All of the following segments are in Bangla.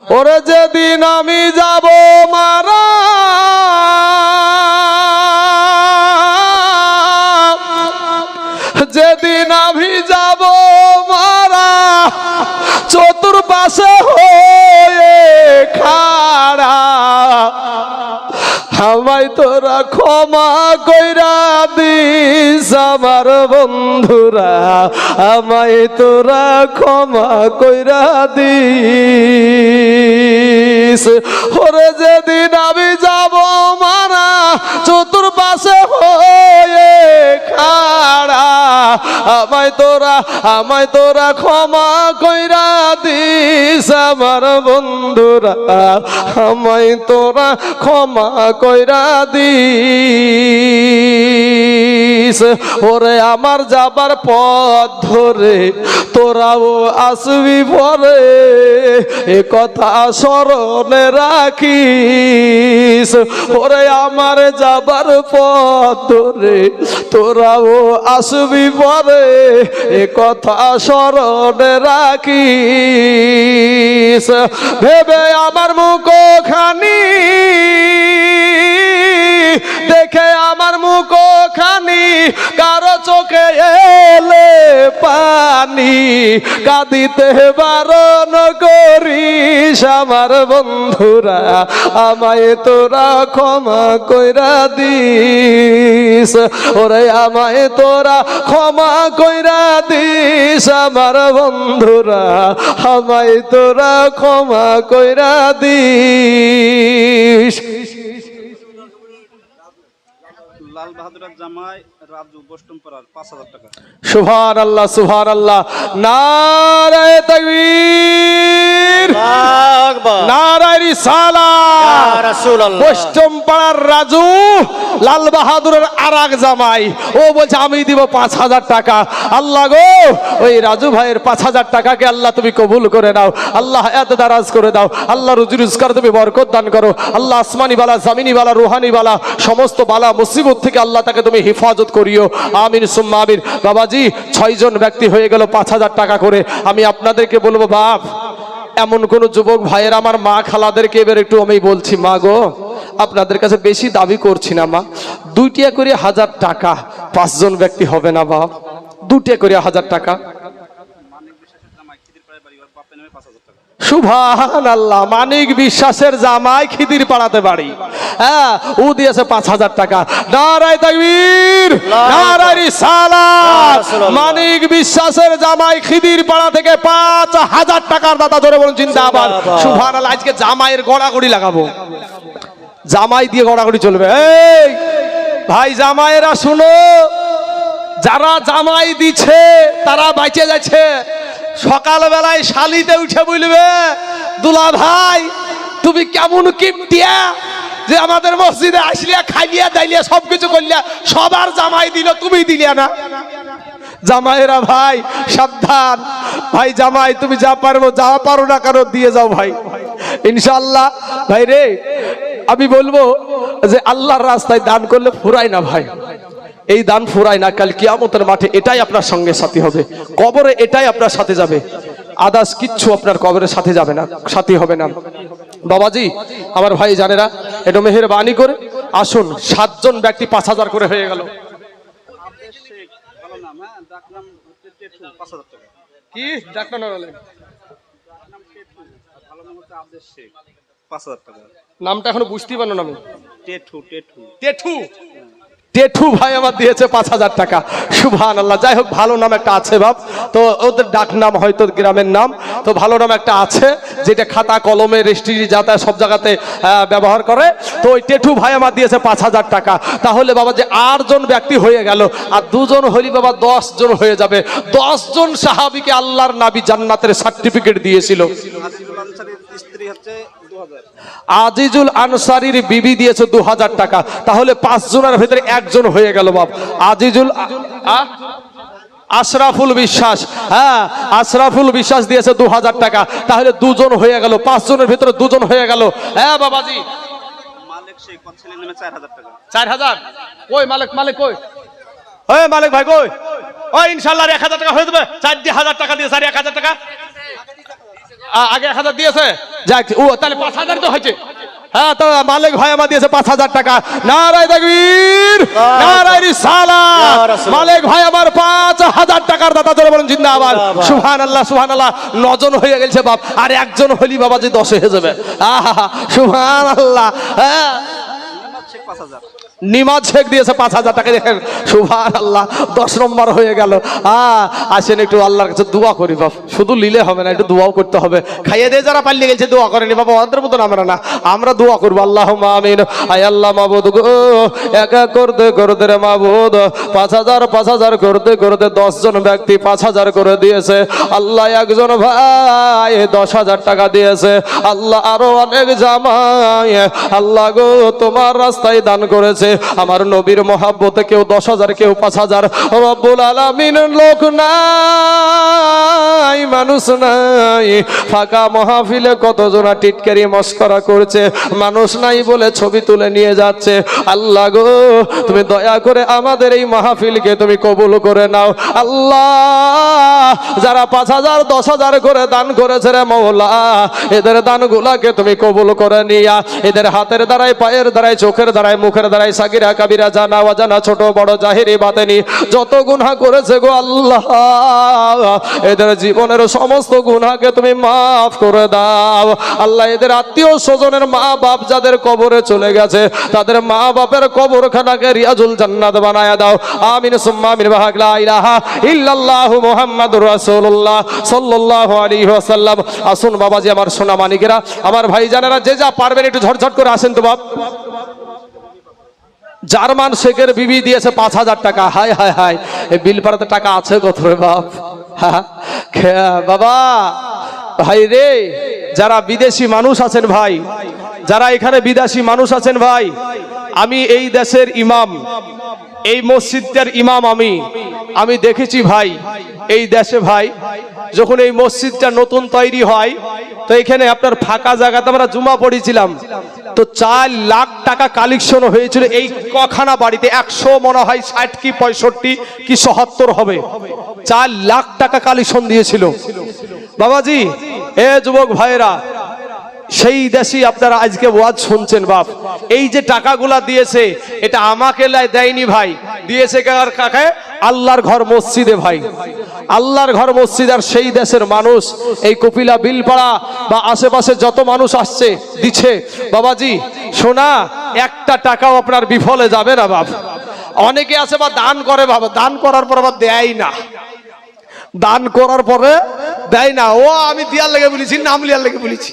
ওরে যেদিন আমি যাব মারা, যেদিন আমি যাব মারা, চতুর্পাশে হয়ে খাড়া, আমায় তোরা ক্ষমা কইরা দিস আমার বন্ধুরা, আমায় তোরা ক্ষমা কইরা দিস। ওরে যেদিন আমি যাব মারা, চতুর্পাশে হয়ে খাড়া, আমায় তোরা ক্ষমা কইরা দিস আমার বন্ধুরা, আমায় তোরা ক্ষমা কইরা দিস। ওরে আমার যাবার পথ ধরে তোরাও আসবি পরে, এ কথা স্মরণে রাখিস। ওরে আমার যাবার পথ ধরে তোরাও আসবি পরে, এ কথা স্মরণে রাখিস। ভেবে আমার মুখখানি দেখে, আমার মুখখানি কারো চোখে এলে পানি, কাঁদিতে বারণ করিস আমার বন্ধুরা, আমায় তোরা ক্ষমা কইরা দিস। ওরে আমায় তোরা ক্ষমা কইরা দিস আমার বন্ধুরা, আমায় তোরা ক্ষমা কইরা দিস। লাল বাহাদুরের জামাই রাজু বষ্টমপাড়ার ৫,০০০ টাকা। সুবহানাল্লাহ সুবহানাল্লাহ, নারায়ে তাকবীর, নারায়ে রিসালাত। বষ্টমপাড়ার রাজু লাল বাহাদুরের আরেক জামাই, ও বলছে আমি দিব ৫,০০০ টাকা। আল্লাহ গো, ওই রাজু ভাইয়ের ৫,০০০ টাকাকে আল্লাহ তুমি কবুল করে নাও, আল্লাহ এত দারাজ করে দাও, আল্লাহ রুজি রোজগার তুমি বরকত দান করো, আল্লাহ আসমানি বালা, জামিনি বালা, রুহানি বালা, সমস্ত বালা মুসিবত থেকে আল্লাহ তাকে তুমি হেফাজত করিও, আমিন সুম্মা আমিন। বাবাজি ৬ জন ব্যক্তি হয়ে গেল ৫,০০০ টাকা করে। আমি আপনাদেরকে বলবো, বাপ এমন কোন যুবক ভাইয়ের, আমার মা খালাদেরকে এবার একটু আমি বলছি, মা গো আপনাদের কাছে বেশি দাবি করছি না মা, ২টা করে ১,০০০ টাকা, ৫ জন ব্যক্তি হবে না বাপ, ২টা করে ১,০০০ টাকা। সুবহানাল্লাহ, মানিক বিশ্বাসের জামাই খিদির পাড়াতে বাড়ি, হ্যাঁ ও দিয়েছে ৫,০০০ টাকা। নারায়ে তাকবীর, নারায়ে রিসালাত। মানিক বিশ্বাসের জামাই খিদির পাড়া থেকে ৫,০০০ টাকার দাতা, ধরে বলুন জিন্দাবাদ। সুবহানাল্লাহ, আজকে জামাইয়ের গড়াগড়ি লাগাবো, জামাই দিয়ে গড়াগড়ি চলবে। এই ভাই জামাইয়েরা শুনো, যারা জামাই দিচ্ছে তারা বাইচে যাচ্ছে। সকালবেলায় শালিতে উঠে বলবে, দুলা ভাই তুমি কেমন কিপটিয়া যে আমাদের মসজিদে আসলিয়া, খাইলিয়া দাইলিয়া সবকিছু করলিয়া, সবার জামাই দিল তুমি দিলিয়া না। জামাইরা ভাই সাবধান, ভাই জামাই তুমি যা পারবো, যা পারো না কারো দিয়ে যাও ভাই, ইনশাআল্লাহ। ভাই রে আমি বলবো যে আল্লাহর রাস্তায় দান করলে ফুরায় না ভাই, এই দান ফুরায় না, কাল কিয়ামতের মাঠে এটাই আপনার সঙ্গে সাথী হবে, কবরে এটাই আপনার সাথে যাবে, আদার্স কিচ্ছু আপনার কবরের সাথে যাবে না, সাথী হবে না। বাবাজি আমার ভাই জানেরা, একটু মেহেরবানি করে আসুন, ৭ জন ব্যক্তি ৫,০০০ করে হয়ে গেল। কি ডাক্তার নামটা এখনো বুঝতেই পারলো না আমি। টেঠু টেঠু টেঠু ভাই আমার দিয়েছে ৫,০০০ টাকা। সুবহানাল্লাহ, যাই হোক ভালো নাম একটা আছে বাপ, তো ওদের ডাক নাম হয়তো গ্রামের নাম, তো ভালো নাম একটা আছে যেটা খাতা কলমে রেজিস্ট্রি যাতায়াত সব জায়গাতে ব্যবহার করে। তো ওই টেঠু ভাই আমার দিয়েছে ৫,০০০ টাকা। তাহলে বাবা যে ৮ জন ব্যক্তি হয়ে গেল, আর ২ জন হলি বাবা ১০ জন হয়ে যাবে। ১০ জন সাহাবীকে আল্লাহর নবী জান্নাতের সার্টিফিকেট দিয়েছিল। আজিজুল আনসারীর বিবি দিয়েছে ২০০০ টাকা। তাহলে ৫ জনের ভিতরে ১ জন হয়ে গেল বাপ। আজিজুল আশরাফুল বিশ্বাস, হ্যাঁ আশরাফুল বিশ্বাস দিয়েছে ২০০০ টাকা। তাহলে ২ জন হয়ে গেল, ৫ জনের ভিতরে ২ জন হয়ে গেল। হ্যাঁ বাবাজি, মালিক শেখ ৪,০০০ টাকা। ৪,০০০ কই মালিক কই? ওই মালিক ভাই কই? ওই ইনশাআল্লাহ ১,০০০ টাকা হয়ে যাবে। ৪,০০০ টাকা দিয়ে ১,০০০ টাকা আগে 1000 দিয়েছে, যাক ও তাহলে 5000 তো হয়েছে। হ্যাঁ, তো মালিক ভাই আমার দিয়েছে 5000 টাকা। নারায়ে তাকবীর, নারায়ে রিসালাত। মালিক ভাই আমার 5000 টাকার দাতা, জোরে বলেন জিন্দাবাদ। সুবহানাল্লাহ, সুবহানাল্লাহ। 9 জন হয়ে গেছে বাপ, আর একজন হলি বাবা যে 10 হয়ে যাবে। আহা, সুবহানাল্লাহ। হ্যাঁ, শেখ 5000। নিমাজ শেখ দিয়েছে 5000 টাকা। দেখেন সুবহানাল্লাহ, 10 নম্বর হয়ে গেল। আসেন একটু আল্লাহর কাছে দোয়া করি বাপ, শুধু লিলে হবে না, একটু দোয়াও করতে হবে। খাইয়ে দিয়ে যারা পালিয়ে গেছে দোয়া করেনি বাবা, ওদের মতন আমরা না, আমরা দোয়া করবো। আল্লাহুম্মা আমিন। আয় আল্লাহ মাবুদ গো, এক এক করতে করতে রে মাবুদ 5000 করতে করতে 10 জন ব্যক্তি 5000 করে দিয়েছে। আল্লাহ একজন ভাই 10,000 টাকা দিয়েছে। আল্লাহ আরো অনেক জামাই আল্লাহ গো তোমার রাস্তায় দান করেছে। আমার নবীর মহাব্বতে কেউ 10,000, কেউ 5,000। রব্বুল আলামিন, লোক নাই, মানুষ নাই, ফাঁকা মাহফিলে কতজন টিটকারি মস্করা করছে, মানুষ নাই বলে ছবি তুলে নিয়ে যাচ্ছে। আল্লাহ গো তুমি দয়া করে আমাদের এই মাহফিলকে তুমি কবুল করে নাও। আল্লাহ যারা 5,000, 10,000 করে দান করেছে রে মওলা, এদের দানগুলাকে তুমি কবুল করে নিয়া এদের হাতের দ্বারাই, পায়ের দ্বারাই, চোখের দ্বারাই, মুখের দ্বারাই, সাগিরা কাবিরা, জানা অজানা, ছোট বড়, জাহিরি বাতেনি যত গুনাহ করেছে গো আল্লাহ, এদের জীবনের সমস্ত গুনাহকে তুমি মাফ করে দাও। আল্লাহ এদের আত্মীয় স্বজনের মা বাপ যাদের কবরে চলে গেছে, তাদের মা বাপের কবরখানাকে রিয়াজুল জান্নাত বানায়া দাও। আমিন সুম্মা আমিন। বাহাক লা ইলাহা ইল্লাল্লাহু মুহাম্মাদুর রাসূলুল্লাহ সাল্লাল্লাহু আলাইহি ওয়াসাল্লাম। আসুন বাবাজি আমার সোনা মানিকেরা, আমার ভাই জানেরা, যে যা পারবেন একটু ঝটঝট করে আসেন তো বাপ। জার্মান শেখের বিবি দিয়েছে 5,000 টাকা। হায় হায় হায়, এই বিল পাড়াতে টাকা আছে কত রে বাপ। বাবা ভাই রে, যারা বিদেশি মানুষ আছেন ভাই, যারা এখানে বিদেশি মানুষ আছেন ভাই, আমি এই দেশের ইমাম, এই মসজিদের ইমাম। আমি দেখেছি ভাই, এই দেশে ভাই যখন এই মসজিদটা নতুন তৈরি হয়, তো এখানে আপনার ফাঁকা জায়গাতে আমরা জুমা পড়েছিলাম, তো 4 লাখ টাকা কালেকশন হয়েছিল এই কখানা বাড়িতে। 100 মনে হয় 60 কি 65 কি 77 হবে, 4 লাখ টাকা কালেকশন দিয়েছিল বাবাজি। এ যুবক ভাইরা, সেই দেশে আপনারা আজকে ওয়াজ শুনছেন বাপ। এই যে টাকাগুলা দিয়েছে, এটা আমাকে দেয়নি ভাই, দিয়েছে কাকে? আল্লাহর ঘর মসজিদে ভাই, আল্লাহর ঘর মসজিদ। আর সেই দেশের মানুষ এই কপিলা, বিলপাড়া বা আশেপাশে যত মানুষ আসছে দিচ্ছে বাবাজি। শোনা, একটা টাকাও আপনার বিফলে যাবে না বাপ। অনেকে আছে বা দান করে বাবা, দান করার পর আবার দেয় না, দান করার পরে দেয় না। ও আমি দিয়ার লেগে বলেছি, নাম লিয়ার লেগে বলেছি।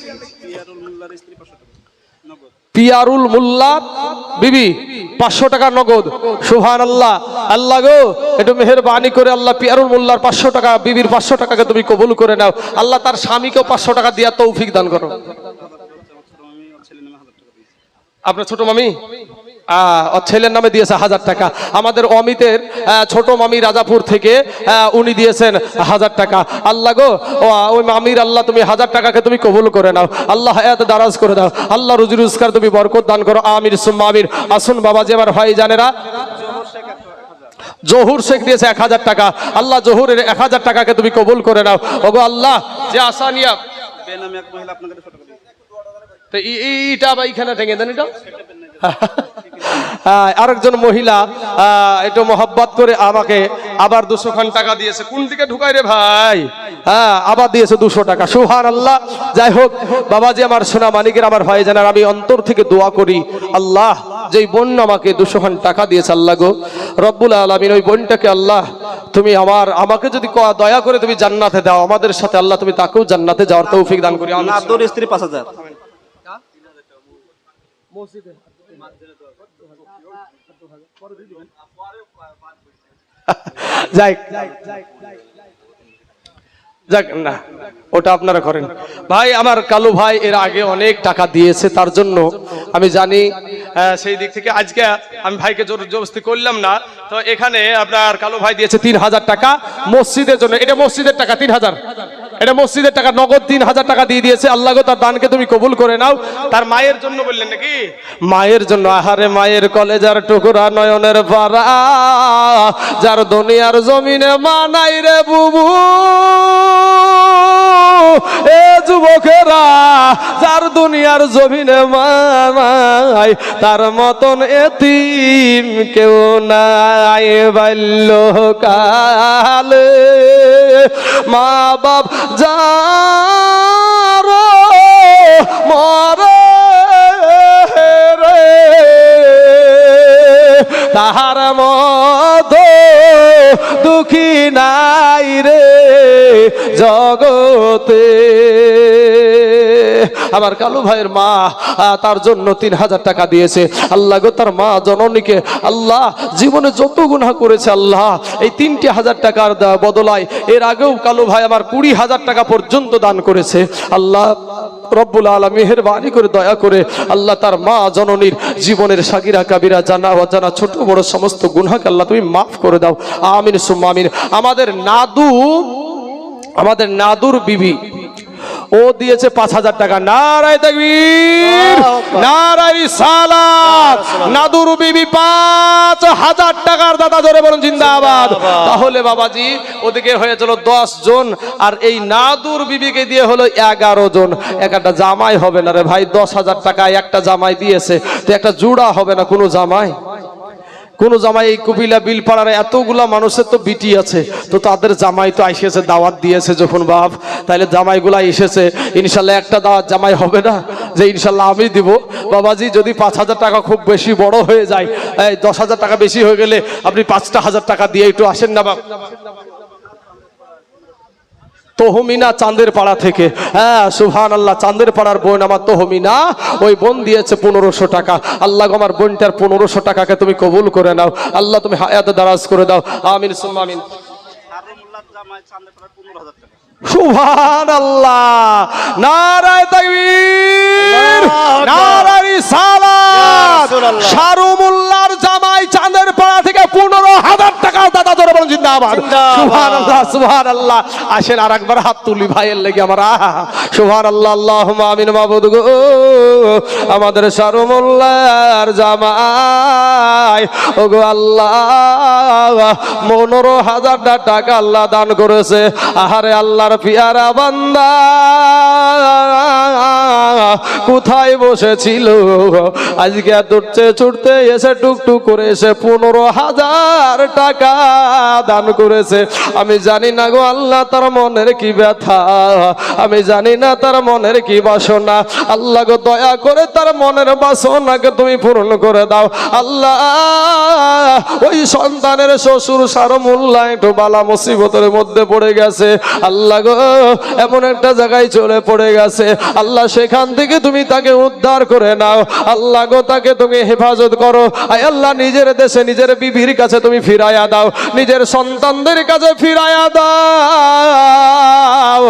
পিয়ারুল মোল্লা বিবি 500 টাকা নগদ। সুবহানাল্লাহ। আল্লাহ গো একটু মেহেরবানি করে আল্লাহ পিয়ারুল মোল্লার 500 টাকা, বিবির 500 টাকাকে তুমি কবুল করে নাও। আল্লাহ তার স্বামীকেও 500 টাকা দিয়া তৌফিক দান করো। আপনার ছোট মামি ওর ছেলের নামে দিয়েছে 1000 টাকা। আমাদের অমিতের ছোট মামি রাজাপুর থেকে উনি দিয়েছেন 1000 টাকা। আল্লাহ গো ওই মামির আল্লাহ তুমি 1000 টাকাকে তুমি কবুল করে নাও। আল্লাহ হায়াত দারাজ করে দাও। আল্লাহ রুজি রোজগার তুমি বরকত দান করো। আমির সুম্মা আমির। আসুন বাবাজি আমার ভাই জানেরা, জহুর শেখ দিয়েছে 1000 টাকা। আল্লাহ জহুরের 1000 টাকাকে তুমি কবুল করে নাও। ওগো আল্লাহ, যে আসানিয়া বেনামে এক মহিলা আপনাকে 100 টাকা দিয়েছে, তো এইটা বা এইখানে ঠেঙে দেন এটা। আরেকজন মহিলা একটু মোহাব্বত করে আমাকে আবার 200 খান টাকা দিয়েছে। কোন দিকে ঢুকাই রে ভাই? আবার দিয়েছে 200 টাকা। সুবহানাল্লাহ। যাই হোক বাবাজি আমার সোনা মানিকের, আমার ভাই জানার, আমি অন্তর থেকে দোয়া করি, আল্লাহ যেই বোন আমাকে 200 খান টাকা দিয়েছে, আল্লাহ গো রব্বুল আলামিন ওই বোনটাকে আল্লাহ তুমি আমাকে যদি দয়া করে তুমি জান্নাতে দাও, আমাদের সাথে আল্লাহ তুমি তাকেও জান্নাতে যাওয়ার তৌফিক দান করি। নাদুর স্ত্রী 5000। যাই যাক না, ওটা আপনারা করেন ভাই। আমার কালু ভাই এর আগে অনেক টাকা দিয়েছে, তার জন্য আমি জানি। সেই দিক থেকে আজকে আমি ভাইকে জোর জবরদস্তি করলাম না। তো এখানে আপনার কালু ভাই দিয়েছে 3000 টাকা মসজিদের জন্য। এটা মসজিদের টাকা 3000, এটা মসজিদের টাকা নগদ 3000 টাকা দিয়ে দিয়েছে। আল্লাহ গো তার দানকে তুমি কবুল করে নাও। তার মায়ের জন্য বললেন নাকি? মায়ের জন্য। আহারে মায়ের কলেজার টুকরা, নয়নের পারা, যার দুনিয়ার জমিনে মা নাই রে বুবু, এ যুবকেরা, যার দুনিয়ার জমিনে মানায় তার মতন এতিম কেউ নাই। বাল্যকালে মা বাপ যার মরে রে, তাহার মতো দুঃখী নাই রে জগতে। আমার কালু ভাইয়ের মা তার জন্য 3000 টাকা দিয়েছে। আল্লাহ গো, তার মা জননীকে আল্লাহ জীবনে যত গুনাহ করেছে আল্লাহ এই 3,000 টাকার বদলায় এর আগেও কালু ভাই আমার 20,000 টাকা পর্যন্ত দান করেছে। আল্লাহ রব্বুল আলামিন মেহেরবানি করে দয়া করে আল্লাহ তার মা জননীর জীবনের সাগিরা কাবিরা জানা অজানা ছোট বড় সমস্ত গুনাহকে আল্লাহ তুমি মাফ করে দাও। আমিন সুম্মা আমিন। আমাদের নাদুর বিবি ও দিয়েছে 5,000 টাকা। নারায়ে তাকবীর, নারায়ে রিসালাত। নাদুর বিবি 5,000 টাকার দাদা, জোরে বলুন জিন্দাবাদ। তাহলে বাবাজি ওদিকে হয়েছিল 10 জন, আর এই নাদুর বিবিকে দিয়ে হলো 11 জন। একটা জামাই হবে না রে ভাই, 10,000 টাকায় একটা জামাই দিয়েছে, তো একটা জুড়া হবে না কোনো জামাই? কোন জামাই এই কপিলা বিলপাড়ার এতগুলা মানুষের তো বিটি আছে, তো তাদের জামাই তো এসেছে, দাওয়াত দিয়েছে যখন বাপ, তাহলে জামাইগুলা এসেছে, ইনশাল্লাহ একটা দাওয়াত জামাই হবে না যে ইনশাল্লাহ আমি দিব? বাবাজি যদি 5,000 টাকা খুব বেশি বড় হয়ে যায়, এই 10,000 টাকা বেশি হয়ে গেলে আপনি 5,000 টাকা দিয়ে একটু আসেন না বাপ। তহমিনা চাঁদের পাড়া থেকে, হ্যাঁ সুবহানাল্লাহ, চাঁদের পাড়ার বোন আমার তহমিনা, ওই বোন দিয়েছে 1500 টাকা। আল্লাহ আমার বোনটার 1500 টাকাকে তুমি কবুল করে নাও, আল্লাহ তুমি হায়াতে দারাজ করে দাও। আমিন সুম্মা আমিন। শারুমুল্লাহ জামাই চাঁদে পড়া 15,000 টাকা। সুবহানাল্লাহ, নারায়ে তাকবীর, নারায়ে রিসালাত। শারুমুল্লাহর জামাই চাঁদের পাড়া থেকে 15,000 টাকা দাদা, জোরে বলুন জিন্দাবাদ। সুবহানাল্লাহ, সুবহানাল্লাহ। আসেন আরেকবার হাত তুলি ভাইয়ের লেগে আমার। সুবহানাল্লাহ, আল্লাহুম্মা আমিন। মাবুদ গো, আমাদের শারুমুল্লাহর জামাই ওগো আল্লাহ 15,000 টাকা আল্লাহ দান করেছে। আহারে আল্লাহর পিয়ারা বান্দা কোথায় বসেছিল, আজকে দৌড়তে ছুটতে এসে টুকটুক করে এসে 15,000 টাকা দান করেছে। আমি জানি না গো আল্লাহ তার মনের কি ব্যথা, আমি জানি না তার মনের কি বাসনা। আল্লাহ গো দয়া করে তার মনের বাসনাকে তুমি পূরণ করে দাও। আল্লাহ ওই সন্তানের শ্বশুর শারুমুল্লাহ একটু বালা মুসিবতের মধ্যে পড়ে গেছে। আল্লাহ গো এমন একটা জায়গায় চলে পড়ে গেছে, আল্লাহ সেখান থেকে তুমি তাকে উদ্ধার করে নাও। আল্লাহ গো তাকে তুমি হেফাজত করো। আয় আল্লাহ নিজের দেশে নিজের বিবির কাছে তুমি ফিরাইয়া দাও, নিজের সন্তানদের কাছে ফিরাইয়া দাও।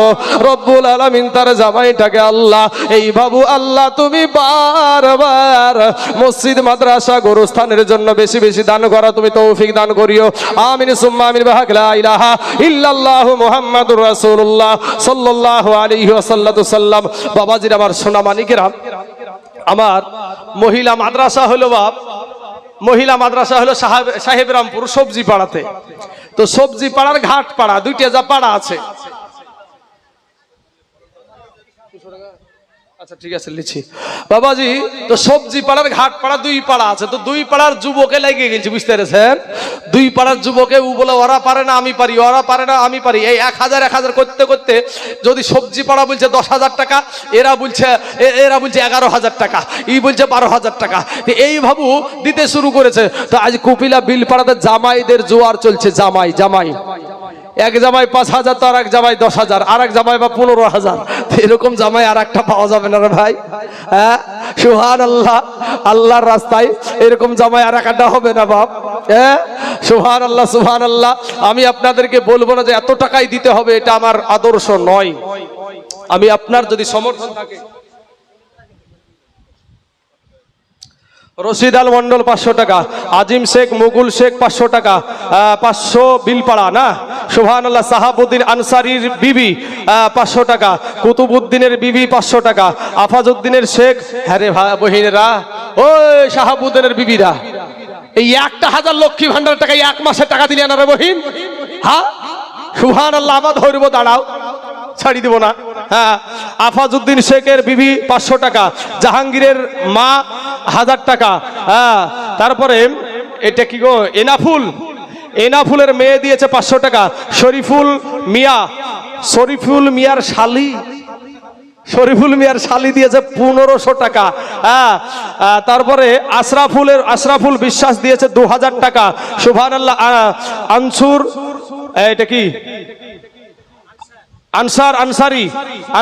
রব্বুল আলামিন তার জামাইটাকে আল্লাহ এই বাবু আল্লাহ তুমি বারবার মসজিদ মাদ্রাসা গোরস্থানের জন্য বেশি বেশি দান করা তুমি তৌফিক দান করিও। আমিন সুম্মা আমিন। বিহাক লা ইলাহা ইল্লাল্লাহু মুহাম্মাদুর রাসূলুল্লাহ সাল্লাল্লাহু আলাইহি ওয়াসাল্লাম। বাবাজির আমার সোনা মানিকেরা, আমার মহিলা মাদ্রাসা হলো বাপ, মহিলা মাদ্রাসা হলো সাহেবরামপুর সবজি পাড়াতে। তো সবজি পাড়ার ঘাট পাড়া, দুইটা যা পাড়া আছে। আচ্ছা ঠিক আছে লিখছি বাবাজি। তো সবজি পাড়ার ঘাট পাড়া দুই পাড়া আছে, তো দুই পাড়ার যুবকে লাগিয়ে গেছে, বুঝতে পেরেছেন? দুই পাড়ার যুবকে ও বলে ওরা পারে না আমি পারি, ওরা পারে না আমি পারি, এই 1000 করতে করতে যদি সবজি পাড়া বলছে 10,000 টাকা, এরা বলছে 11,000 টাকা, ই বলছে 12,000 টাকা, এই ভাবু দিতে শুরু করেছে। তো আজ কপিলা বিল পাড়াতে জামাইদের জোয়ার চলছে। জামাই এক জামাই 5,000, তো আর এক জামাই 10,000, আর এক জামাই বা 15,000। এরকম জামাই আর একটা পাওয়া যাবে না রে ভাই। হ্যাঁ সুবহানাল্লাহ, আল্লাহর রাস্তায় এরকম জামাই আর একটা হবে না বাপ। হ্যাঁ সুবহানাল্লাহ, সুবহানাল্লাহ। আমি আপনাদেরকে বলবো না যে এত টাকাই দিতে হবে, এটা আমার আদর্শ নয়। আমি আপনার যদি সমর্থন থাকে, রশিদ আল মন্ডল 500 টাকা, আজিম শেখ, মুগুল শেখ 500 টাকা, 500 বিলপাড়া না। সুবহানাল্লাহ। সাহাবুদ্দিন আনসারীর বিবি 500 টাকা, কুতুবুদ্দিনের বিবি 500 টাকা, আফাজউদ্দিনের শেখ। হ্যাঁ রে ভাই বহিনেরা, ওই শাহাবুদ্দিনের বিবিরা এই 1,000 লক্ষ্মী ভান্ডার টাকা এক মাসের টাকা দিলে না রে বহিন। হ্যাঁ সুবহানাল্লাহ। আবার ধরবো, দাঁড়াও ছাড়ি দিব না। হ্যাঁ, আফাজউদ্দিন শেখের বিবি 500 টাকা, জাহাঙ্গীরের মা 1000 টাকা। হ্যাঁ, তারপরে এটা কি গো, এনাফুলের মেয়ে দিয়েছে 500 টাকা। শরীফুল মিয়ার শালি দিয়েছে 1500 টাকা। হ্যাঁ, তারপরে আশরাফুল বিশ্বাস দিয়েছে 2000 টাকা। সুবহানাল্লাহ। এটা কি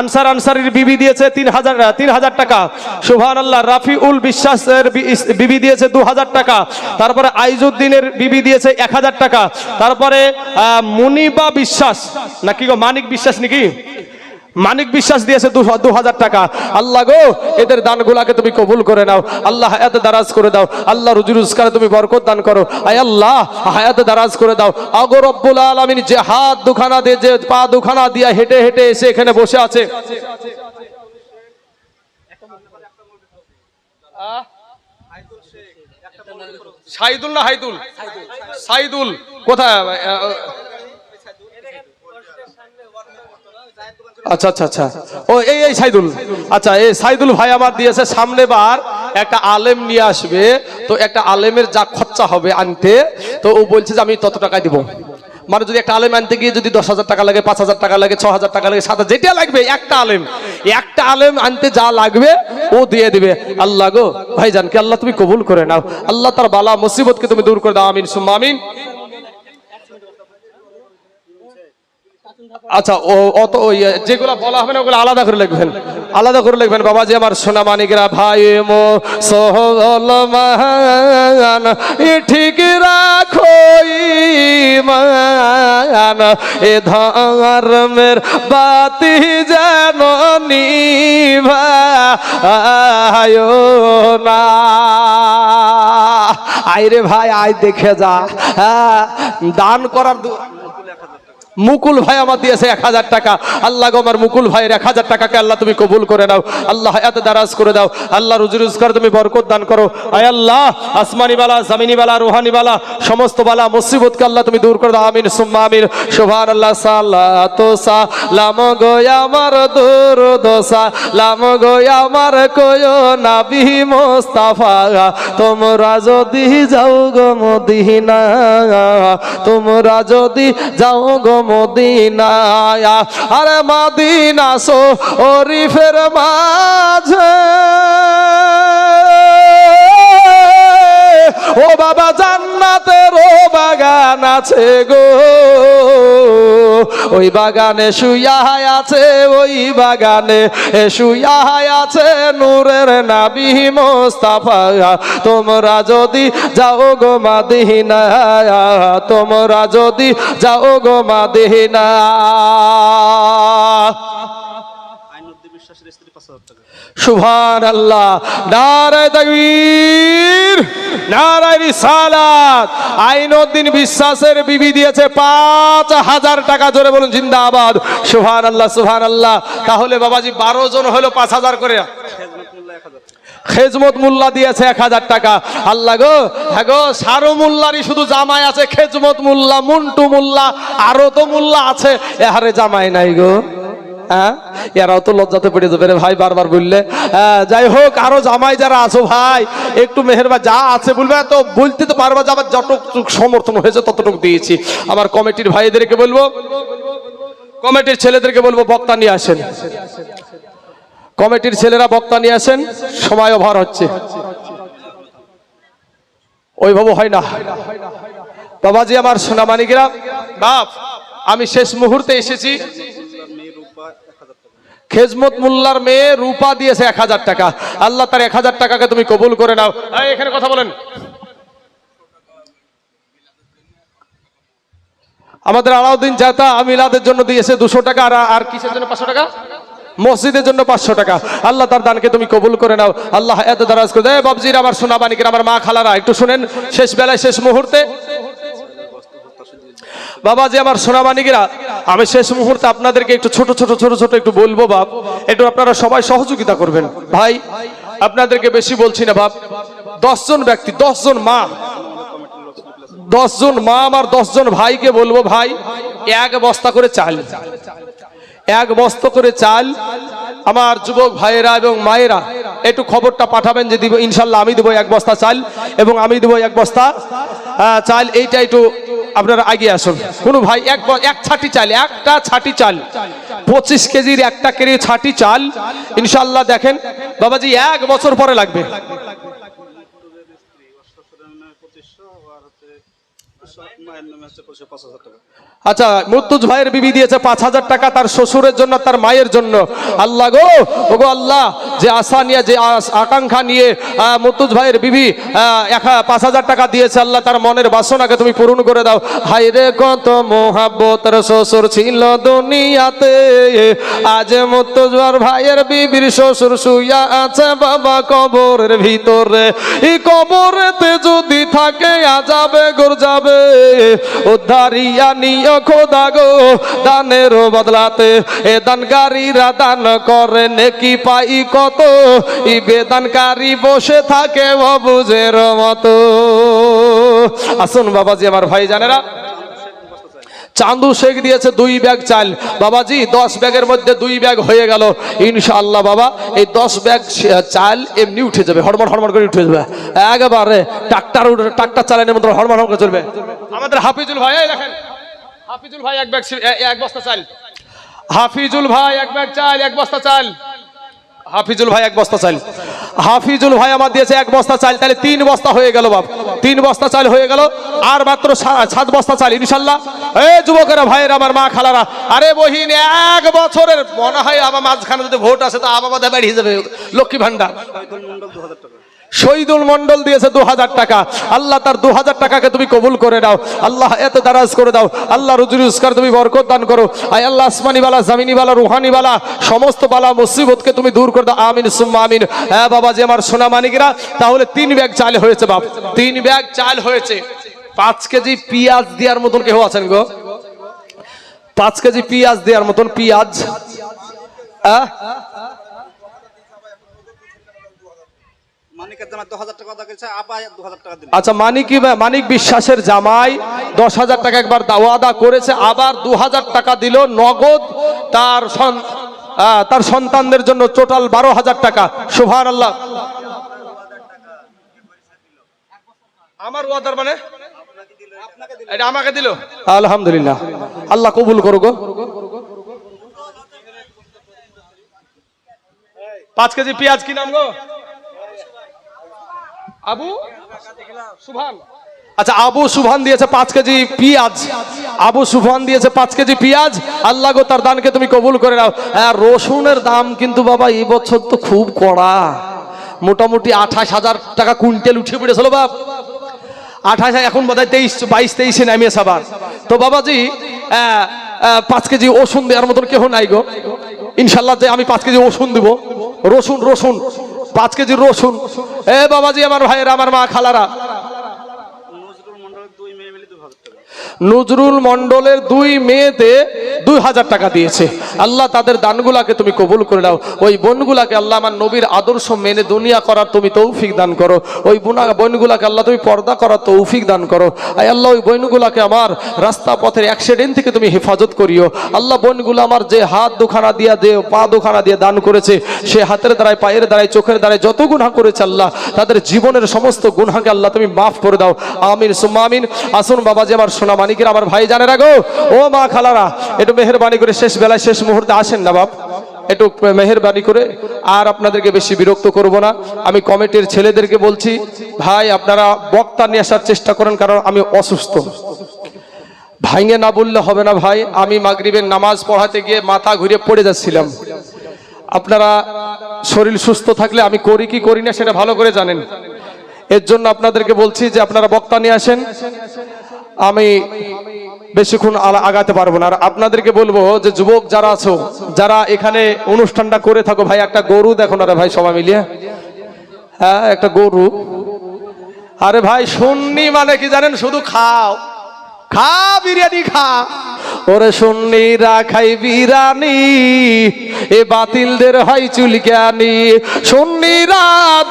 আনসারির বিবি দিয়েছে 3000 টাকা। সুবহানাল্লাহ। রাফিউল বিশ্বাসের বিবি দিয়েছে 2000 টাকা। তারপরে আইজউদ্দিনের বিবি দিয়েছে 1000 টাকা। তারপরে মুনিবা বিশ্বাস নাকি গো, মানিক বিশ্বাস নাকি, মানিক বিশ্বাস দিয়েছে 2000 টাকা। আল্লাহ গো, এদের দানগুলাকে তুমি কবুল করে নাও। আল্লাহ হায়াত দারাজ করে দাও। আল্লাহ রুজি রোজগারে তুমি বরকত দান করো। আয় আল্লাহ, হায়াত দারাজ করে দাও। আগো রব্বুল আলামিন, যে হাত দুখানা দিয়ে, যে পা দুখানা দিয়ে হেঁটে হেঁটে এসে এখানে বসে আছে, সাইদুল না হাইদুল, সাইদুল কোথায়? আচ্ছা আচ্ছা আচ্ছা, ও এই সাইদুল। আচ্ছা, এই সাইদুল ভাই আমার দিয়েছে, সামনে বার একটা আলেম নিয়ে আসবে, তো একটা আলেমের যা খরচা হবে আনতে, তো ও বলছে যে আমি তত টাকায় দিব। মানে যদি একটা আলেম আনতে গিয়ে যদি 10,000 টাকা লাগে, 5,000 টাকা লাগে, 6,000 টাকা লাগে, 7,000, যেটা লাগবে, একটা আলেম আনতে যা লাগবে ও দিয়ে দিবে। আল্লাহ গো, ভাইজানকে আল্লাহ তুমি কবুল করে নাও। আল্লাহ তার বালা মুসিবতকে তুমি দূর করে দাও। আমিন সুম্মা আমিন। আচ্ছা, অত যেগুলো বলা হবে না ওগুলো আলাদা করে লিখবেন। বাবাজি আমার সোনা মানিকরা, ভাই মো সোহলমান ঠিক রাখো ঈমান, এ ধর্মের বাতি যেন নিভায় না। আইরে ভাই, আয় দেখে যা। হ্যাঁ, দান করার মুকুল ভাই আমার দিয়েছে 1000 টাকা। আল্লাহ গো, আমার মুকুল ভাইয়ের 1000 টাকাকে আল্লাহ তুমি কবুল করে নাও। আল্লাহ হায়াত দারাজ করে দাও। আল্লাহ রুজি রোজগার তুমি বরকত দান করো। আয় আল্লাহ, আসমানি বালা, জমিনি বালা, রুহানি বালা, সমস্ত বালা মুসিবতকে আল্লাহ তুমি দূর করে দাও। আমিন সুম্মা আমিন। সুবহানাল্লাহ। সালাতু সালাম গো আমার দুরুদ সালাম গো আমার কোয় নবী মুস্তাফা, তোমরা যদি যাও গো মদিনা, তোমরা যদি যাও গো মদিনায়, আরে মদিনা শরীফের মাঝে ও বাবা জান্নাতের ও বাগান আছে গো, ওই বাগানে শুয়া আছে, ওই বাগানে শুয়া আছে নূরের নবী মুস্তাফা, তোমরা যদি যাও গো মদিনা, তোমরা যদি যাও গো মদিনা। সুবহানাল্লাহ। নারায়ে তাকবীর, নারায়ে রিসালাত। আইনউদ্দিন বিশ্বাসের বিবি দিয়েছে 5000 টাকা। জোরে বলুন জিন্দাবাদ। সুবহানাল্লাহ, সুবহানাল্লাহ। তাহলে বাবাজি 12 জন হলো 5000 করে। খেজমত মোল্লা দিয়েছে 1000 টাকা। আল্লাহ গো, হ্যাঁ গো, সারো মোল্লারই শুধু জামাই আছে, খেজমত মোল্লা, মুন্টু মোল্লা, আরো তো মোল্লা আছে, এহারে জামাই নাই গো। হ্যাঁ, এরাও তো লজ্জাতে পড়ে যাবে রে ভাই, বারবার বললে। যাই হোক, আরো জামাই যারা আছো ভাই, একটু মেহেরবানি, যা আছে বলবে, তো বলতে তো পারবা যে আমার যতটুকু সমর্থন হয়েছে ততটুকু দিয়েছি। আমার কমিটির ভাইদেরকে বলবো, কমিটির ছেলেদেরকে বলবো, বক্তা নিয়ে আসেন। কমিটির ছেলেরা বক্তা নিয়ে আসেন, সময় ওভার হচ্ছে, ওইভাবে হয় না। বাবাজি আমার সোনামানিকেরা, বাপ আমি শেষ মুহূর্তে এসেছি। খেজমত মোল্লার মেয়ে রূপা দিয়েছে 1000 টাকা। আল্লাহ তার 1000 টাকাকে তুমি কবুল করে নাও। এখানে কথা বলেন। আমাদের আলাউদ্দিন জাতা মিলাদের জন্য দিয়েছে 200 টাকা, আর কিসের জন্য 500 টাকা? মসজিদের জন্য 500 টাকা। আল্লাহ তার দানকে তুমি কবুল করে নাও। আল্লাহ এত দারাজ করে দেয়। বাবজির আমার সোনাবানিকের, আমার মা খালারা একটু শুনেন, শেষ বেলায় শেষ মুহূর্তে বাবাজি আমার সোনাবানিকেরা, আমি শেষ মুহূর্তে আপনাদেরকে একটু ছোট ছোট একটু বলবো বাপ, একটু আপনারা সবাই সহযোগিতা করবেন ভাই। আপনাদেরকে বেশি বলছি না বাপ, 10 জন ব্যক্তি, 10 জন মা, 10 জন মা আমার 10 জন ভাইকে বলবো, ভাই 1 বস্তা করে চাল, এক বস্তা করে চাল আমার যুবক ভাইয়েরা এবং মায়েরা একটু খবরটা পাঠাবেন যে দিব, ইনশাল্লাহ আমি দেবো এক বস্তা চাল এবং আমি দেবো এক বস্তা চাল। এইটা একটু আপনারা এগিয়ে আসুন। কোন ভাই এক ছাটি চাল, একটা ছাটি চাল 25 কেজির একটা কেজি ছাটি চাল ইনশাল্লাহ দেখেন বাবাজি 1 বছর পরে লাগবে। আচ্ছা, মুর্তুজ ভাইয়ের বিবি দিয়েছে 5000 টাকা তার শ্বশুরের জন্য, তার মায়ের জন্য। আল্লাহ গো, ওগো আল্লাহ, যে আশা নিয়ে, যে আকাঙ্ক্ষা নিয়ে মুর্তুজ ভাইয়ের বিবি 5000 টাকা দিয়েছে, আল্লাহ তার মনের বাসনাকে তুমি পূরণ করে দাও। হায়রে কত মোহাব্বতের শ্বশুর ছিল দুনিয়াতে, আজ মুর্তুজ ভাইয়ের বিবির শ্বশুর শুইয়া আছে বাবা কবরের ভিতরে। এই কবরেতে যদি থাকে আযাবে গরযাবে, উদ্ধারিয়া নিয়ে খোদা গো দানের বদলাতে। এ দানকারীরা দান করে নেকি পাই কত, এই বেদানকারী বসে থাকে অবুঝের মতো। আসুন বাবাজি আমার ভাই জানেরা, চান্দু শেখ দিয়েছে 2 ব্যাগ চাল। বাবাজি 10 ব্যাগের মধ্যে 2 ব্যাগ হয়ে গেল ইনশাআল্লাহ। বাবা এই 10 ব্যাগ চাল এমনি উঠে যাবে, হড়মড় হড়মড় করে উঠে যাবে একেবারে। ট্রাক্টর চালানোর মতো হড়মড় হড়মড় করে চলবে। আমাদের হাফিজুল ভাই, এই দেখেন হাফিজুল ভাই এক বস্তা চাল, হাফিজুল ভাই এক ব্যাগ চাল, এক বস্তা চাল, হাফিজুল ভাই এক বস্তা চাল। হাফিজুল ভাই আমার দিয়েছে 1 বস্তা চাল, তাহলে 3 বস্তা হয়ে গেল বাপ, 3 বস্তা চাল হয়ে গেল। আর মাত্র 7 বস্তা চাল ইনশাল্লাহ। এই যুবকেরা, ভাইয়েরা, আমার মা খালারা, আরে বহিন 1 বছরের মনে হয় আমার মাঝখানে যদি ভোট আসে তো আবাবাদে বেরিয়ে যাবে লক্ষ্মী ভান্ডার। শহীদুল মন্ডল দিয়েছে 2000 টাকা। আল্লাহ তার 2000 টাকাকে তুমি কবুল করে নাও। আল্লাহ এত দারাজ করে দাও। আল্লাহ রুজি রোজগার তুমি বরকত দান করো। আয় আল্লাহ আসমানি বালা, জামিনি বালা, রুহানি বালা, সমস্ত বালা মুসিবতকে তুমি দূর করে দাও। আমিন সুম্মা আমিন। হ্যাঁ বাবাজি আমার সোনা মানিকরা, তাহলে 3 ব্যাগ চাল হয়েছে বাপ, 3 ব্যাগ চাল হয়েছে। 5 কেজি পেঁয়াজ দেওয়ার মতন কেউ আছেন গো? 5 কেজি পেঁয়াজ দেওয়ার মতন পেঁয়াজ। আচ্ছা, মানিক বিশ্বাসের জামাই 10,000 টাকা একবার ওয়াদা করেছে, আবার 2000 টাকা দিল নগদ তার সন্তানদের জন্য, টোটাল 12,000 টাকা। সুবহানাল্লাহ। আমার ওয়াদার মানে এটা আমাকে দিল, আলহামদুলিল্লাহ, আল্লাহ কবুল করো গো। 5 কেজি পেঁয়াজ কি নাম গো? আবু সুবহান। আচ্ছা, আবু সুবহান দিয়েছে 5 কেজি পেঁয়াজ। আবু সুবহান দিয়েছে 5 কেজি পেঁয়াজ। আল্লাহ গো তার দানকে তুমি কবুল করে নাও। রসুনের দাম কিন্তু বাবা এই বছর তো খুব কড়া, মোটামুটি 28,000 টাকা কুইন্টাল উঠে পড়েছিল বাপ। 28, এখন বোধ হয় 22-23 নামিয়েছে আবার। তো বাবাজি 5 কেজি রসুন দেওয়ার মতন কেউ নাই গো ইনশাল্লাহ, যে আমি 5 কেজি রসুন দিব। রসুন 5 কেজি রসুন। এ বাবাজি আমার ভাইয়েরা, আমার মা খালারা, নজরুল মন্ডলের 2 মেয়েতে 2000 টাকা দিয়েছে। আল্লাহ তাদের দানগুলাকে তুমি কবুল করে দাও। ওই বোনগুলাকে আল্লাহ আমার নবীর আদর্শ মেনে দুনিয়া করার তুমি তৌফিক দান করো। ওই বোনগুলাকে আল্লাহ তুমি পর্দা করার তৌফিক দান করো। আয় আল্লাহ ওই বোনগুলাকে আমার রাস্তা পথের অ্যাক্সিডেন্ট থেকে তুমি হেফাজত করিও। আল্লাহ বোনগুলো আমার যে হাত দুখানা দিয়া, যে পা দুখানা দিয়ে দান করেছে, সে হাতের দ্বারায়, পায়ের দ্বারায়, চোখের দ্বারায় যত গুনাহ করেছে আল্লাহ তাদের জীবনের সমস্ত গুনাহকে আল্লাহ তুমি মাফ করে দাও। আমিন সুম্মা আমিন। আসুন বাবাজি আমার সোনা মানিকের, আমার ভাই জানেরা গো, ও মা খালারা, একটু মেহেরবানি করে শেষ বেলায়, শেষ মুহূর্তে আসেন না বাপ, একটু মেহেরবানি করে। আর আপনাদেরকে বেশি বিরক্ত করব না। আমি কমিটির ছেলেদেরকে বলছি, ভাই আপনারা বক্তা নিয়ে আসার চেষ্টা করেন, কারণ আমি অসুস্থ। ভাইঙে না বললে হবে না ভাই। আমি মাগরিবের নামাজ পড়াতে গিয়ে মাথা ঘুরে পড়ে যাচ্ছিলাম। আপনারা শরীর সুস্থ থাকলে আমি করি কি করি না সেটা ভালো করে জানেন। এর জন্য আপনাদেরকে বলছি যে আপনারা বক্তা নিয়ে আসেন। আমি বেশিক্ষণ আগাতে পারবো না। আর আপনাদেরকে বলবো যে যুবক যারা আছো, যারা এখানে অনুষ্ঠানটা করে থাকো, ভাই একটা গরু দেখো না রে ভাই, সবাই মিলিয়ে। হ্যাঁ, একটা গরু। আরে ভাই সুন্নি মানে কি জানেন? শুধু খাও, খা বিরিয়ানি খা। ওরে সুন্নিরা খাই বিরিয়ানি, এ বাতিলদের হয় চুলকানি। সুন্নিরা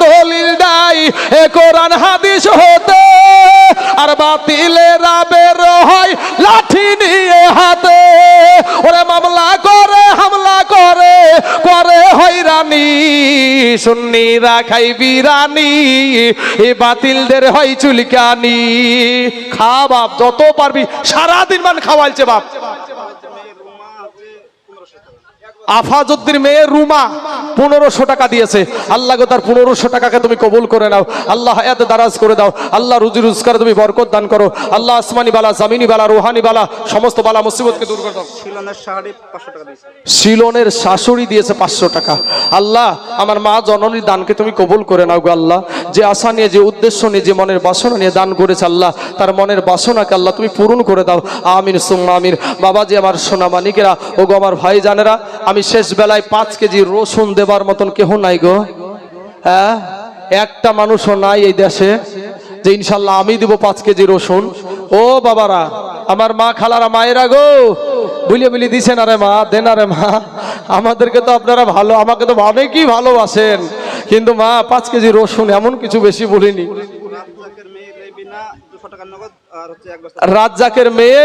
দলিল দেয় এ কোরআন হাদিস হতে, আর বাতিলেরা বের হয় লাঠি নিয়ে হাতে। ওরে মামলা করে হামলা করে হয়রানি, সুন্নিরা খাই বিরানি, এ বাতিলদের হয় চুলকানি। খা বাপ, যত পারবি সারাদিন মান খাওয়াইছে বাপ। আফাজউদ্দিন মেয়ে রুমা 1500 টাকা দিয়েছে। আল্লাহ গো তার 1500 টাকাকে তুমি কবুল করে নাও। আল্লাহ হায়াত দারাজ করে দাও। আল্লাহ রুজি রোজগারে তুমি বরকত দান করো। আল্লাহ আসমানি বালা, জামিনি বালা, রুহানি বালা, সমস্ত বালা মুসিবতকে দূর করে দাও। শিলনের শাড়ি 500 টাকা দিয়েছে। শিলনের শাশুড়ি দিয়েছে 500 টাকা। আল্লাহ আমার মা জননীর দানকে তুমি কবুল করে নাও গো আল্লাহ। যে আশা নিয়ে, যে উদ্দেশ্য নিয়ে, যে মনের বাসনা নিয়ে দান করেছে আল্লাহ, তার মনের বাসনাকে আল্লাহ তুমি পূরণ করে দাও। আমিন সুম্মা আমিন। বাবাজি আমার সোনা মানিকেরা, ও গো আমার ভাই জানেরা, আমি শেষ বেলায় 5 কেজি রসুন দেবার মতন কেহ নাই গো। হ্যাঁ, একটা মানুষও নাই এই দেশে যে ইনশাল্লাহ আমি দিব 5 কেজি রসুন। ও বাবারা, আমার মা খালারা, মায়েরা গো, বুলিয়ে বুলিয়ে দিছেন, আরে মা দেন, আরে মা আমাদেরকে তো আপনারা ভালো, আমাকে তো অনেকই ভালোবাসেন, কিন্তু মা 5 কেজি রসুন এমন কিছু বেশি বলিনি। রাজ্জাকের মেয়ে রেবিনা 200 টাকা নগদ আর হচ্ছে এক বস্তা। রাজ্জাকের মেয়ে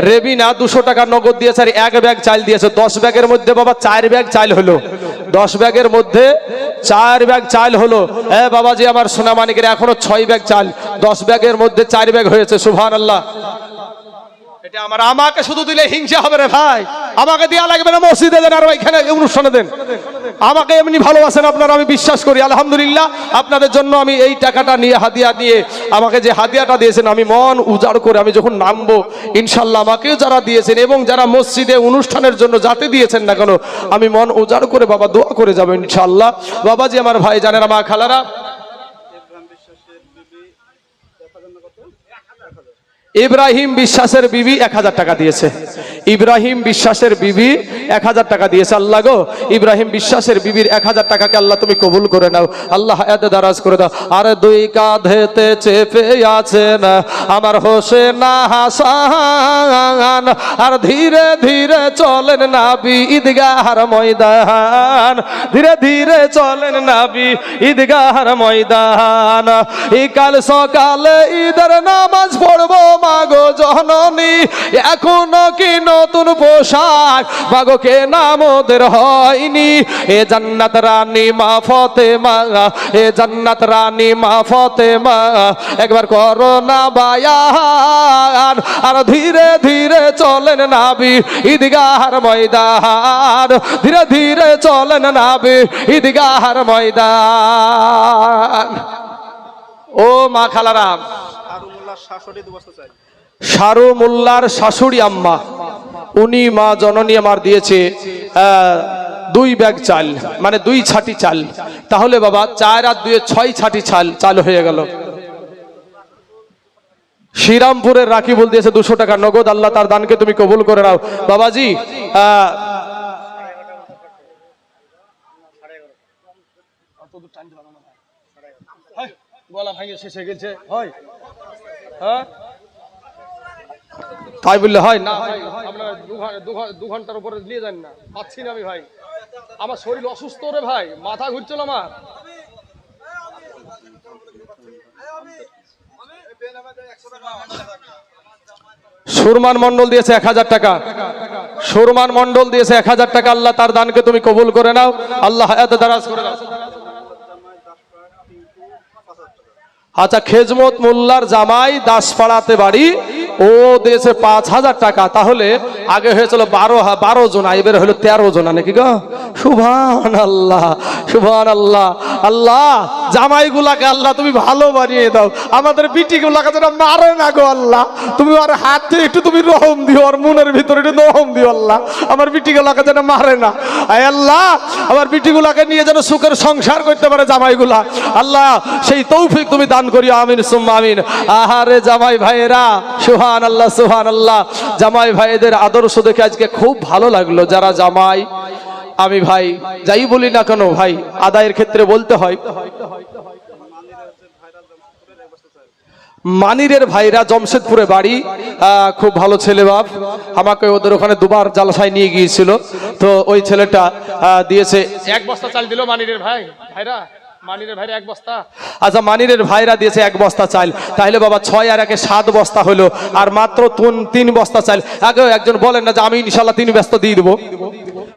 রেবিনা 200 টাকা নগদ দিয়েছে আর 1 ব্যাগ চাল দিয়েছে। 10 ব্যাগের মধ্যে বাবা 4 ব্যাগ চাল হলো। 10 ব্যাগের মধ্যে 4 ব্যাগ চাল হলো। হ্যাঁ বাবাজি আমার সোনা মানিকের, এখনো 6 ব্যাগ চাল, 10 ব্যাগের মধ্যে 4 ব্যাগ হয়েছে। সুবহানাল্লাহ। এটা আমাকে শুধু দিলে হিংসা হবে রে ভাই, আমাকে দেয়া লাগবে না, মসজিদে দেন আর ওইখানে অনুষ্ঠানে দেন। আমাকে এমনি ভালোবাসেন আপনারা, আমি বিশ্বাস করি। আলহামদুলিল্লাহ, আপনাদের জন্য আমি এই টাকাটা নিয়ে, হাদিয়া নিয়ে, আমাকে যে হাদিয়াটা দিয়েছেন, আমি মন উজাড় করে আমি যখন নামবো ইনশাল্লাহ, আমাকেও যারা দিয়েছেন এবং যারা মসজিদে অনুষ্ঠানের জন্য যাতে দিয়েছেন না কেন, আমি মন উজাড় করে বাবা দোয়া করে যাবো ইনশাল্লাহ। বাবাজি আমার ভাই জানেরা, মা খালারা, ইব্রাহিম বিশ্বাসের বিবি 1000 টাকা দিয়েছে। ইব্রাহিম বিশ্বাসের বিবি 1000 টাকা দিয়েছে। আল্লাহ গো, ইব্রাহিম বিশ্বাসের বিবির 1000 টাকাকে আল্লাহ তুমি কবুল করে নাও। আল্লাহ হায়াত দারাজ করে দাও। আর 2 কাঁধেতে চেপে আছেন আমার হোসেন হাসান, আর ধীরে ধীরে চলেন নাবি ঈদগাহর ময়দান, ধীরে ধীরে চলেন নাবি ঈদগাহর ময়দান। এই কাল সকালে ঈদের নামাজ পড়বো মাগো জননী, এখনো কি নতুন পোশাক মাগো কেনা মোদের হয়নি। এ জান্নাত রানী মা ফাতেমা, এ জান্নাত রানী মা ফাতেমা, একবার করো না বায়ান, আর ধীরে ধীরে চলেন নাবি ঈদগাহর ময়দান, ধীরে ধীরে চলেন নাবি ঈদগাহর ময়দান। ও মা খালারা, শাশুড়ি 2 বস্তা চাই। শারু মোল্লার শাশুড়ি আম্মা, উনি মা জননী আমার দিয়েছে 2 ব্যাগ চাল, মানে 2 ছাটি চাল। তাহলে বাবা 4 আর 2 6 ছাটি চাল হয়ে গেল। শ্রীরামপুরের রাকিবুল দিয়েছে 200 টাকা নগদ। আল্লাহ তার দানকে তুমি কবুল করে নাও। বাবাজি গলা ভাঙে শেষ হয়ে গেছে, হয় হ্যাঁ তাই বললে হয় না? আপনারা 2 ঘন্টার উপরে নিয়ে যান না, পাচ্ছি না আমি ভাই, আমার শরীর অসুস্থ রে ভাই, মাথা ঘুরছিল আমার। সুরমান মন্ডল দিয়েছে 1000 টাকা। সুরমান মন্ডল দিয়েছে 1000 টাকা। আল্লাহ তার দানকে তুমি কবুল করে নাও। আল্লাহ হায়াত দারাজ করে দাও। আচ্ছা, খেজমত মোল্লার জামাই দাসপাড়াতে বাড়ি, ও দিয়েছে 5000 টাকা। তাহলে আগে হয়েছিল 12 জনা, এবার হলো 13 জনা নাকি গো? সুবহানাল্লাহ, সুবহানাল্লাহ। আল্লাহ জামাই গুলাকে আল্লাহ তুমি ভালো বানিয়ে দাও, আমাদের বিটি গুলাকে যেন মারে না গো আল্লাহ। তুমি আর হাতে একটু তুমি রহম দিও, আর মনের ভিতরে একটু রহম দিও আল্লাহ, আমার বিটি গুলাকে যেন মারে না। আয় আল্লাহ, আমার বিটি গুলাকে নিয়ে যেন সুখের সংসার করতে পারে জামাই গুলা। আল্লাহ সেই তৌফিক তুমি দান করিও, আমিন সুম্মা আমিন। আহারে জামাই ভাইয়েরা, সুবহানাল্লাহ, সুবহানাল্লাহ। জামাই ভাইদের আদর্শ দেখে আজকে খুব ভালো লাগলো। যারা জামাই, আমি ভাই যাই বলি না কেন ভাই, আদায়ের ক্ষেত্রে বলতে হয়। মানিরের ভাইরা জমশেদপুরে বাড়ি, খুব ভালো ছেলে বাপ, আমাকে ওদের ওখানে 2 বার জালসায় নিয়ে গিয়েছিল। তো ওই ছেলেটা দিয়েছে 1 বস্তা চাল দিল মানিরের ভাইরা, মানিরের ভাইরা 1 বস্তা। আচ্ছা, মানিরের ভাইরা দিয়েছে 1 বস্তা চাল। তাহলে বাবা 6 আর 1 7 বস্তা হলো, আর মাত্র 3 বস্তা চাল। আগে একজন বলেন না যে আমি ইনশাল্লাহ 3 বস্তা দিয়ে দেবো।